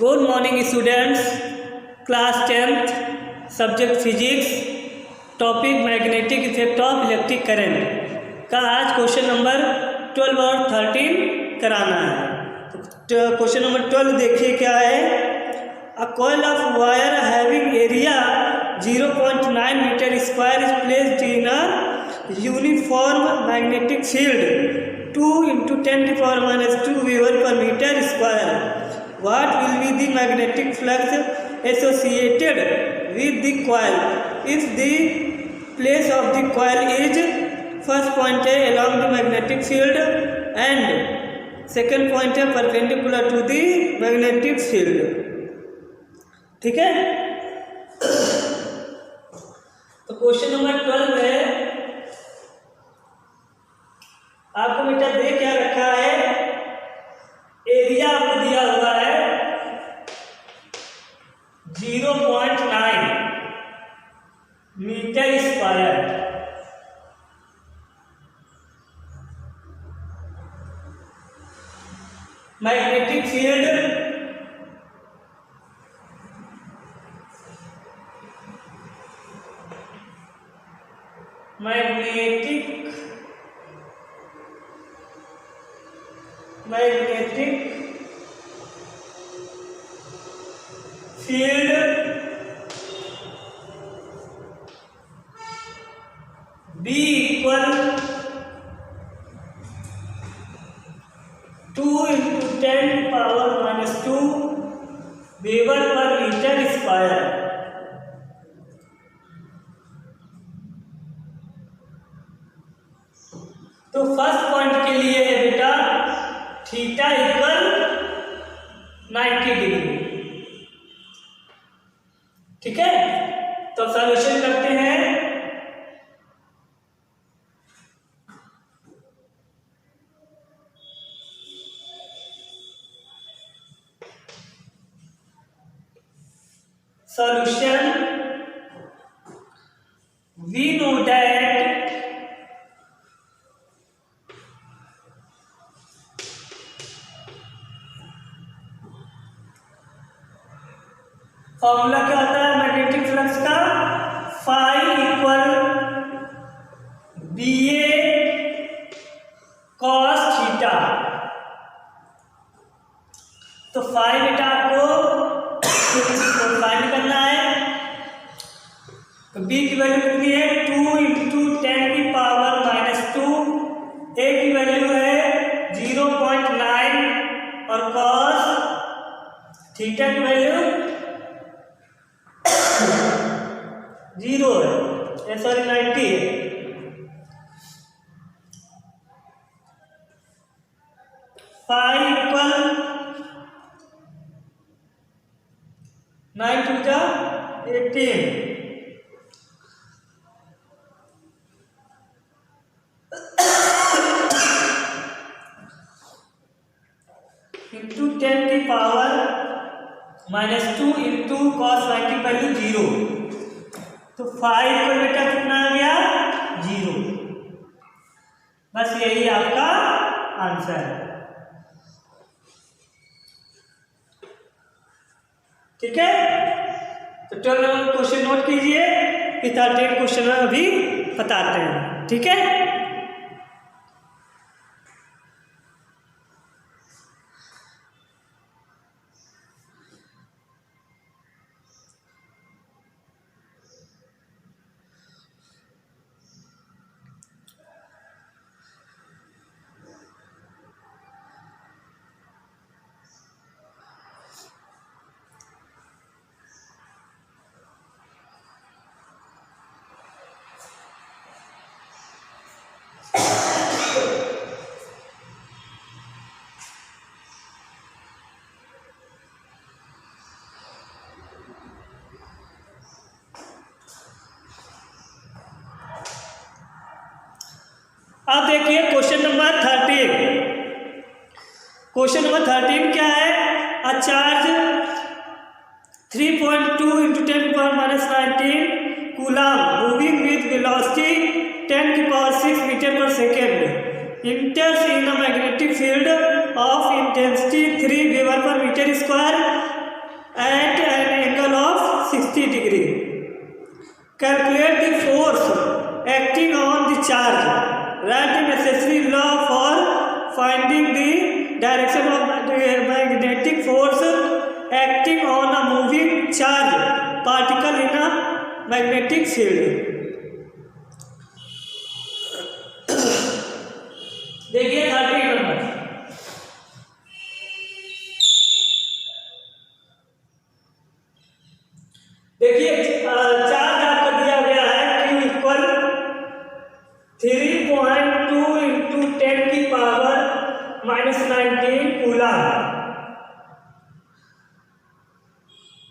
Good morning students, class 10th, subject physics, topic magnetic effect of electric current का आज question number 12 और 13 कराना है। तो क्वेश्चन नंबर 12 देखिए क्या है। A coil of wire having area 0.9 metre square is placed in a uniform magnetic field 2 × 10⁻² weber per metre square. What will be the magnetic flux associated with the coil if the place of the coil is first point है along the magnetic field and second point है perpendicular to the magnetic field. ठीक है, तो question number 12 में आपको बेटा दे क्या रखा है, एरिया आपको दिया हुआ है 0.9 metre square. Magnetic field field B = 2 × 10⁻² weber per metre square. तो फर्स्ट पॉइंट के लिए है बेटा थीटा = 90 डिग्री। ठीक है, तो सॉल्यूशन करते हैं। Solution, we know that formula क्या होता है मैग्नेटिक फ्लक्स का, फाई = BA cos थीटा। तो फाई बेटा आपको फाइंड करना है। तो B की वैल्यू कितनी है 2 × 10⁻², A की वैल्यू है 0.9 और cos थीटा की वैल्यू 0 है, सॉरी 90 है। Phi = 9 × 18 × 10⁻² × cos 90 value 0। तो 5 पर बेटा कितना आ गया 0। बस यही आपका आंसर है। ठीक है, तो 12 क्वेश्चन नोट कीजिए, फिर 13 क्वेश्चन में अभी बताते हैं। ठीक है, अब देखिए क्वेश्चन नंबर 13। क्वेश्चन नंबर 13 क्या है, a charge 3.2 × 10⁻19 coulomb moving with velocity 10⁶ metre per second enters in a magnetic field of intensity 3 weber per metre square at an angle of 60 degree. Calculate the force acting on the charge. Write the necessary law for finding the direction of magnetic force acting on a moving charge particle in a magnetic field. देखिए 30 number. देखिए charge आपको दिया गया है Q equal 3.2 into 10 की power -19 coulomb.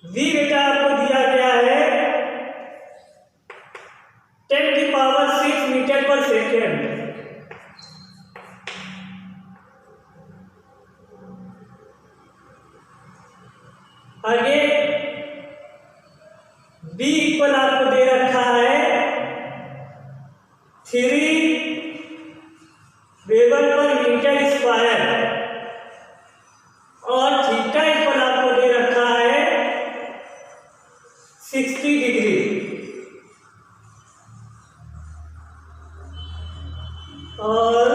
V बेटा आपको दिया गया है 10 की पावर 6 मीटर पर सेकेंड। आगे B इक्वल आपको दे रखा है 3 वेबर पर मीटर स्क्वायर और थीटा इक्वल आपको दे रखा है 60 डिग्री। और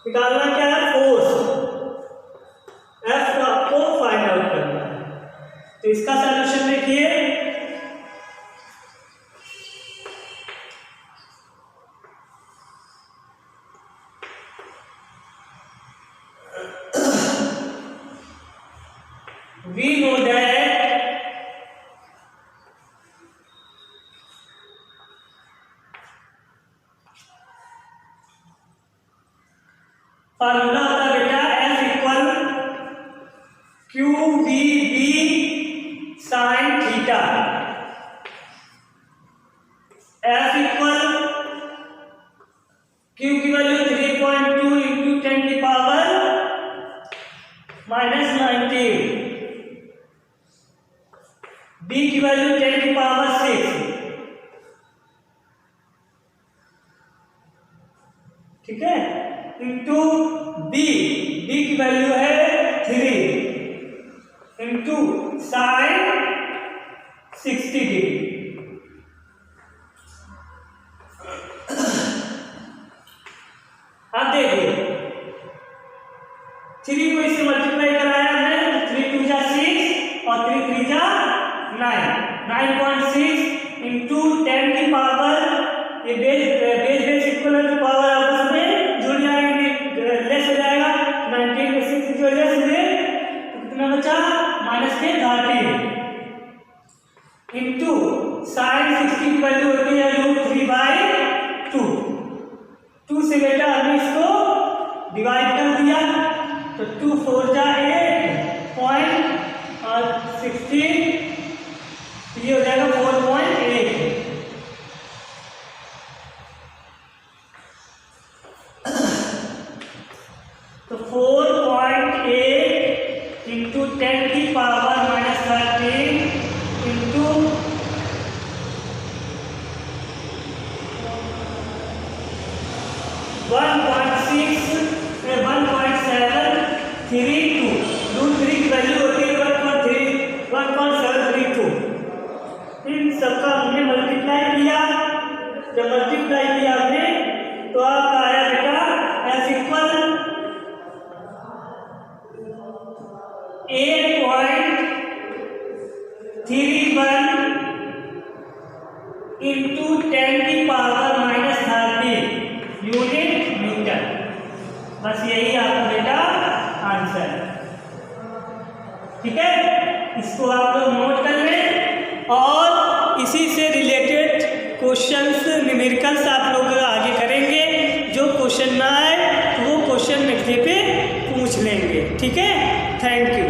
निकालना क्या है फोर्स, एफ आपको फाइंड आउट करना है। तो इसका सॉल्यूशन देखिए we know that फार्मूला होता है बेटा F equal QVB sine theta. F equal Q की वैल्यू 3.2 इंटू 10 की पावर -19, B की वैल्यू 10 की पावर 6, ठीक है, इंटू B की वैल्यू है 3 इंटू साइन 60 डिग्री। अब देखिए 3 को इससे मल्टीप्लाई कराया है, 3 2 जा 6 और 3 3 जा 9, 9.6 इंटू 10 की पावर, ये बेस इक्वल है तो पावर आपस में जुड़ जाएंगे, लेस हो जाएगा 19 में 6 की वजह से कितना बचा -30 इंटू साइन 60 की वैल्यू होती है √3/2। 2 से बेटा हमने इसको डिवाइड कर दिया तो 2 4 जा 8 पॉइंट और 16 ये हो जाएगा 4.8। तो 4.8 इंटू 10 की पावर -13 इंटू 1.732, √3 की वैल्यू होती है 1.732। इन सबका हमने मल्टीप्लाई किया, जब मल्टीप्लाई किया हमने तो आपका आया बेटा F इक्वल 8.31 इंटू 10 की पावर -30 यूनिट मीटर। बस यही आपका बेटा आंसर, ठीक है। इसको आप लोग नोट कर लें और इसी से रिलेटेड क्वेश्चंस न्यूमेरिकल्स आप लोग आगे करेंगे। जो क्वेश्चन ना आए तो वो क्वेश्चन नेक्स्ट डे पे पूछ लेंगे, ठीक है। Thank you.